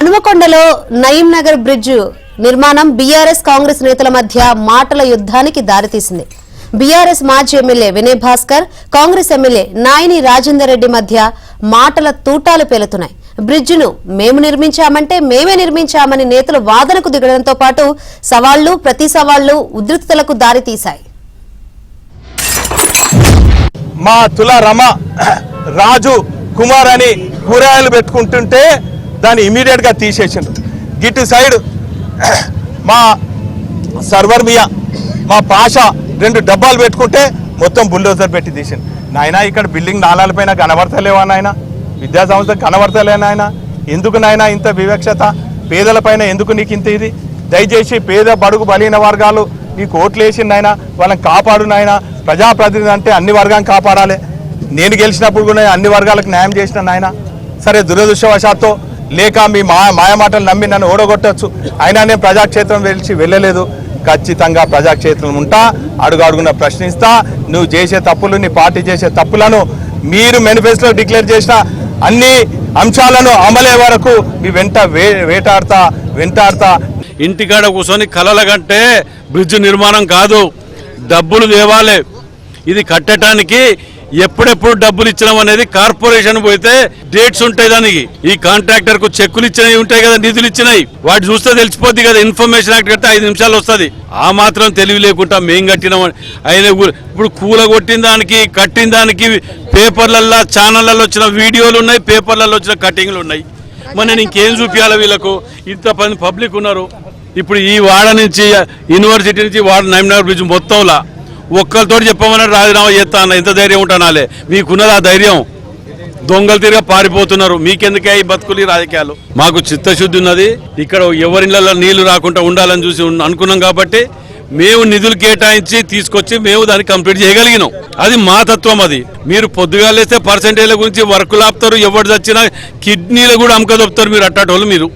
హనుమకొండలో Nayeem Nagar bridge నిర్మాణం BRS Congress నేతల మధ్య మాటల యుద్ధానికి దారితీసింది. బీఆర్ఎస్ మాజీ ఎమ్మెల్యే వినయ్ భాస్కర్, కాంగ్రెస్ ఎమ్మెల్యే నాయని రాజేందర్ రెడ్డి మధ్య మాటల తూటాలు పేలుతున్నాయి. బ్రిడ్జ్ను మేము నిర్మించామంటే మేమే నిర్మించామని నేతలు వాదనకు దిగడంతో పాటు సవాళ్లు ప్రతి సవాళ్లు ఉద్రిక్తతలకు దారితీశాయి. మా తుల రమ రాజు కుమార్ అని కూరగాయలు పెట్టుకుంటుంటే దాన్ని ఇమీడియట్ గా తీసేసిండ్రు. గిట్టు సైడ్ మా సర్వర్ మియా మా పాషా 2 డబ్బాలు పెట్టుకుంటే మొత్తం బుల్డోజర్ పెట్టి తీసిండు. నాయన ఇక్కడ బిల్డింగ్ నాలాలపైన కనబడతలేవా నాయన, విద్యా సంస్థ కనబడతలే నాయన, ఎందుకు నాయన ఇంత వివక్షత, పేదలపైన ఎందుకు నీకు ఇంత ఇది? దయచేసి పేద బడుగు బలహీన వర్గాలు నీకు ఓట్లు వేసిండు నాయన, వాళ్ళని కాపాడు నాయన. ప్రజాప్రతినిధి అంటే అన్ని వర్గాలను కాపాడాలి. నేను గెలిచినప్పుడు కూడా అన్ని వర్గాలకు న్యాయం చేసిన నాయన. సరే దురదృష్టవశాత్తు లేక మీ మాయమాటలు నమ్మి నన్ను ఓడగొట్టచ్చు, అయినా నేను ప్రజాక్షేత్రం వెళ్ళలేదు. ఖచ్చితంగా ప్రజాక్షేత్రం ఉంటా, అడుగడుగున ప్రశ్నిస్తా. నువ్వు చేసే తప్పులు, నీ పార్టీ చేసే తప్పులను మీరు మేనిఫెస్టోలో డిక్లేర్ చేసిన అన్ని అంశాలను అమలే వరకు మీ వెంట వెంటాడతా. ఇంటికాడ కూర్చొని కలల కంటే బ్రిడ్జ్ నిర్మాణం కాదు, డబ్బులు తేవాలి. ఇది కట్టడానికి ఎప్పుడెప్పుడు డబ్బులు ఇచ్చినాం అనేది కార్పొరేషన్ పోతే డేట్స్ ఉంటాయి. దానికి ఈ కాంట్రాక్టర్ కు చెక్కులు ఇచ్చినవి ఉంటాయి కదా, నిధులు ఇచ్చినాయి, వాటి చూస్తే తెలిసిపోద్ది కదా. ఇన్ఫర్మేషన్ యాక్ట్ కడితే 5 నిమిషాలు వస్తుంది. ఆ మాత్రం తెలివి లేకుండా మేం కట్టినామని ఆయన ఇప్పుడు కూల కొట్టిన దానికి కట్టిన దానికి పేపర్లల్లో ఛానళ్లలో వచ్చిన వీడియోలు ఉన్నాయి, పేపర్లలో వచ్చిన కటింగ్లు ఉన్నాయి. మరి నేను ఇంకేం చూపించాలి వీళ్ళకు? ఇంత పబ్లిక్ ఉన్నారు. ఇప్పుడు ఈ వాడ నుంచి యూనివర్సిటీ నుంచి వాడ నయీం నగర్ బ్రిడ్జ్ మొత్తంలా ఒక్కరితో చెప్పమన్నారు రాజీనామా చేస్తా అన్న. ఎంత ధైర్యం ఉంటానాలే మీకున్నది? ఆ ధైర్యం దొంగలు తిరిగా పారిపోతున్నారు. మీకెందుకే ఈ బతుకులు రాజకీయాలు? మాకు చిత్తశుద్ధి ఉన్నది. ఇక్కడ ఎవరిళ్ళలో నీళ్లు రాకుండా ఉండాలని చూసి అనుకున్నాం కాబట్టి మేము నిధులు కేటాయించి తీసుకొచ్చి మేము దాన్ని కంప్లీట్ చేయగలిగినాం. అది మా తత్వం. అది మీరు పొద్దుగాలేస్తే పర్సెంటేజ్ల గురించి వర్కులు ఆపుతారు, ఎవరు చచ్చినా కిడ్నీలు కూడా అమ్మకదొప్పుతారు మీరు అట్టాటోళ్ళు మీరు.